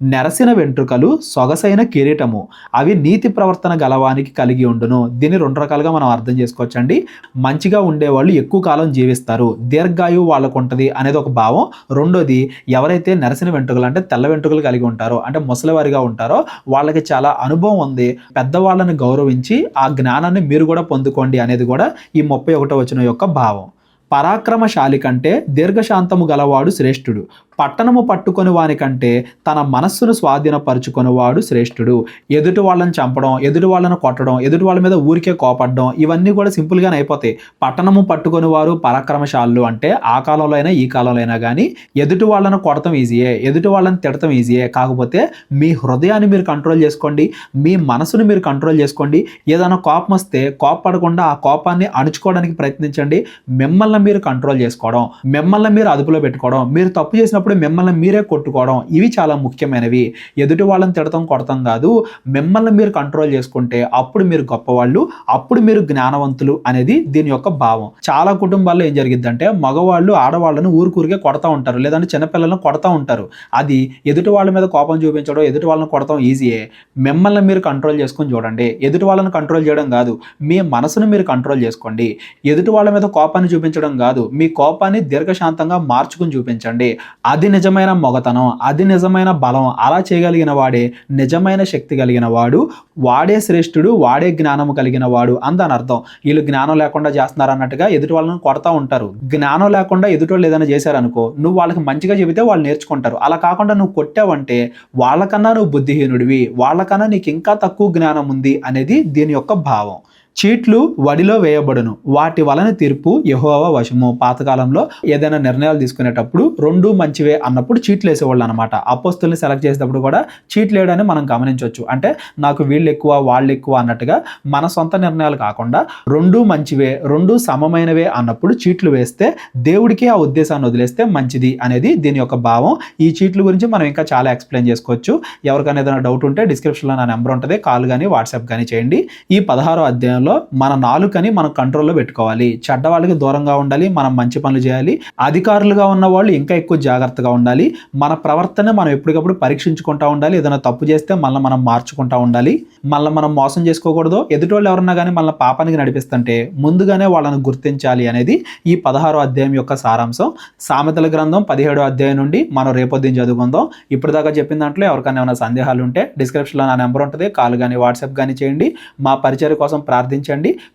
నెరసిన వెంట్రుకలు సొగసైన కిరీటము, అవి నీతి ప్రవర్తన గలవానికి కలిగి ఉండును. దీన్ని రెండు రకాలుగా మనం అర్థం చేసుకోవచ్చండి. మంచిగా ఉండేవాళ్ళు ఎక్కువ కాలం జీవిస్తారు, దీర్ఘాయువు వాళ్ళకు ఉంటుంది అనేది ఒక భావం. రెండోది, ఎవరైతే నెరసిన వెంట్రుకలు అంటే తెల్ల వెంట్రుకలు కలిగి ఉంటారో, అంటే ముసలివారిగా ఉంటారో, వాళ్ళకి చాలా అనుభవం ఉంది, పెద్దవాళ్ళని గౌరవించి ఆ జ్ఞానాన్ని మీరు కూడా పొందుకోండి అనేది కూడా ఈ 31వ వచనం యొక్క భావం. పరాక్రమశాలి కంటే దీర్ఘశాంతము గలవాడు శ్రేష్ఠుడు, పట్టణము పట్టుకొని వాని కంటే తన మనస్సును స్వాధీనపరుచుకొనివాడు శ్రేష్ఠుడు. ఎదుటి వాళ్ళని చంపడం, ఎదుటి వాళ్ళని కొట్టడం, ఎదుటి వాళ్ళ మీద ఊరికే కోపడడం, ఇవన్నీ కూడా సింపుల్గానే అయిపోతాయి. పట్టణము పట్టుకొని వారు పరాక్రమశాలు అంటే ఆ కాలంలో అయినా ఈ కాలంలో అయినా కానీ ఎదుటి వాళ్ళని కొడతాం ఈజీయే, ఎదుటి వాళ్ళని తిడతాం ఈజీయే. కాకపోతే మీ హృదయాన్ని మీరు కంట్రోల్ చేసుకోండి, మీ మనసును మీరు కంట్రోల్ చేసుకోండి. ఏదైనా కోపం వస్తే కోపపడకుండా ఆ కోపాన్ని అణుచుకోవడానికి ప్రయత్నించండి. మిమ్మల్ని మీరు కంట్రోల్ చేసుకోవడం, మిమ్మల్ని మీరు అదుపులో పెట్టుకోవడం, మీరు తప్పు చేసినప్పుడు మిమ్మల్ని మీరే కొట్టుకోవడం, ఇవి చాలా ముఖ్యమైనవి. ఎదుటి వాళ్ళని తిడతాం కొడతాం కాదు, మిమ్మల్ని మీరు కంట్రోల్ చేసుకుంటే అప్పుడు మీరు గొప్పవాళ్ళు, అప్పుడు మీరు జ్ఞానవంతులు అనేది దీని యొక్క భావం. చాలా కుటుంబాల్లో ఏం జరిగిద్దంటే మగవాళ్ళు ఆడవాళ్ళను ఊరికే కొడతా ఉంటారు, లేదంటే చిన్నపిల్లలను కొడతా ఉంటారు. అది ఎదుటి వాళ్ళ మీద కోపం చూపించడం, ఎదుటి వాళ్ళని కొడతాం ఈజీయే. మిమ్మల్ని మీరు కంట్రోల్ చేసుకొని చూడండి. ఎదుటి వాళ్ళని కంట్రోల్ చేయడం కాదు, మీ మనసును మీరు కంట్రోల్ చేసుకోండి. ఎదుటి వాళ్ళ మీద కోపాన్ని చూపించడం చేయడం కాదు, మీ కోపాన్ని దీర్ఘశాంతంగా మార్చుకుని చూపించండి. అది నిజమైన మొగతనం, అది నిజమైన బలం. అలా చేయగలిగిన వాడే నిజమైన శక్తి కలిగిన వాడు, వాడే శ్రేష్ఠుడు, వాడే జ్ఞానము కలిగిన వాడు అందని అర్థం. వీళ్ళు జ్ఞానం లేకుండా చేస్తున్నారు అన్నట్టుగా ఎదుటి వాళ్ళని కొడతా ఉంటారు. జ్ఞానం లేకుండా ఎదుటి వాళ్ళు ఏదైనా చేశారనుకో, నువ్వు వాళ్ళకి మంచిగా చెబితే వాళ్ళు నేర్చుకుంటారు. అలా కాకుండా నువ్వు కొట్టావంటే వాళ్ళకన్నా నువ్వు బుద్ధిహీనుడివి, వాళ్ళకన్నా నీకు ఇంకా తక్కువ జ్ఞానం ఉంది అనేది దీని యొక్క భావం. చీట్లు వడిలో వేయబడును, వాటి వలన తీర్పు యెహోవా వశము. పాతకాలంలో ఏదైనా నిర్ణయాలు తీసుకునేటప్పుడు రెండు మంచివే అన్నప్పుడు చీట్లు వేసేవాళ్ళు అనమాట. అపోస్తుల్ని సెలెక్ట్ చేసేటప్పుడు కూడా చీట్లు వేయడాన్ని మనం గమనించవచ్చు. అంటే నాకు వీళ్ళు ఎక్కువ వాళ్ళు ఎక్కువ అన్నట్టుగా మన సొంత నిర్ణయాలు కాకుండా రెండు మంచివే, రెండు సమమైనవే అన్నప్పుడు చీట్లు వేస్తే దేవుడికి ఆ ఉద్దేశాన్ని వదిలేస్తే మంచిది అనేది దీని యొక్క భావం. ఈ చీట్ల గురించి మనం ఇంకా చాలా ఎక్స్ప్లెయిన్ చేసుకోవచ్చు. ఎవరికైనా ఏదైనా డౌట్ ఉంటే డిస్క్రిప్షన్లో నా నెంబర్ ఉంటుంది, కాల్ కానీ వాట్సాప్ కానీ చేయండి. ఈ 16వ అధ్యాయంలో మన నాలుకని మనం కంట్రోల్లో పెట్టుకోవాలి. చెడ్డ వాళ్ళకి దూరంగా ఉండాలి, మనం మంచి పనులు చేయాలి. అధికారులుగా ఉన్న వాళ్ళు ఇంకా ఎక్కువ జాగ్రత్తగా ఉండాలి. మన ప్రవర్తన మనం ఎప్పటికప్పుడు పరీక్షించుకుంటూ ఉండాలి. ఏదైనా తప్పు చేస్తే మళ్ళీ మనం మార్చుకుంటూ ఉండాలి. మళ్ళీ మనం మోసం చేసుకోకూడదు. ఎదుటి వాళ్ళు ఎవరన్నా కానీ మళ్ళీ పాపానికి నడిపిస్తుంటే ముందుగానే వాళ్ళని గుర్తించాలి అనేది ఈ 16వ అధ్యాయం యొక్క సారాంశం. సామెతల గ్రంథం 17వ అధ్యాయం నుండి మనం రేపొద్దున చదువుకుందాం. ఇప్పటిదాకా చెప్పిన దాంట్లో ఎవరికైనా ఏమైనా సందేహాలు ఉంటే డిస్క్రిప్షన్లో నా నెంబర్ ఉంటుంది, కాల్ కానీ వాట్సాప్ కానీ చేయండి. మా పరిచయం కోసం ప్రార్థించండి.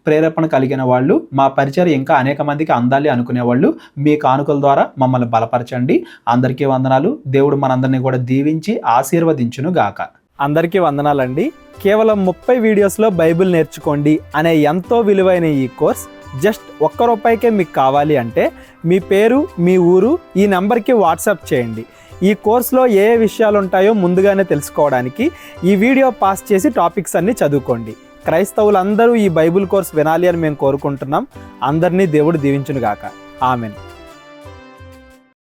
ప్రేరేపణ కలిగిన వాళ్ళు, మా పరిచయం ఇంకా అనేక మందికి అందాలి అనుకునే వాళ్ళు మీ కానుకల ద్వారా మమ్మల్ని బలపరచండి. అందరికీ వందనాలు. దేవుడు మనందరినీ కూడా దీవించి ఆశీర్వదించును గాక. అందరికీ వందనాలండి. కేవలం 30 వీడియోస్లో బైబిల్ నేర్చుకోండి అనే ఎంతో విలువైన ఈ కోర్స్ జస్ట్ ₹1 మీకు కావాలి అంటే మీ పేరు, మీ ఊరు ఈ నెంబర్కి వాట్సాప్ చేయండి. ఈ కోర్సులో ఏ విషయాలు ఉంటాయో ముందుగానే తెలుసుకోవడానికి ఈ వీడియో పాస్ చేసి టాపిక్స్ అన్నీ చదువుకోండి. క్రైస్తవులందరూ ఈ బైబిల్ కోర్స్ వినాలి అని మేము కోరుకుంటున్నాం. అందరినీ దేవుడు దీవించును గాక. ఆమెన్.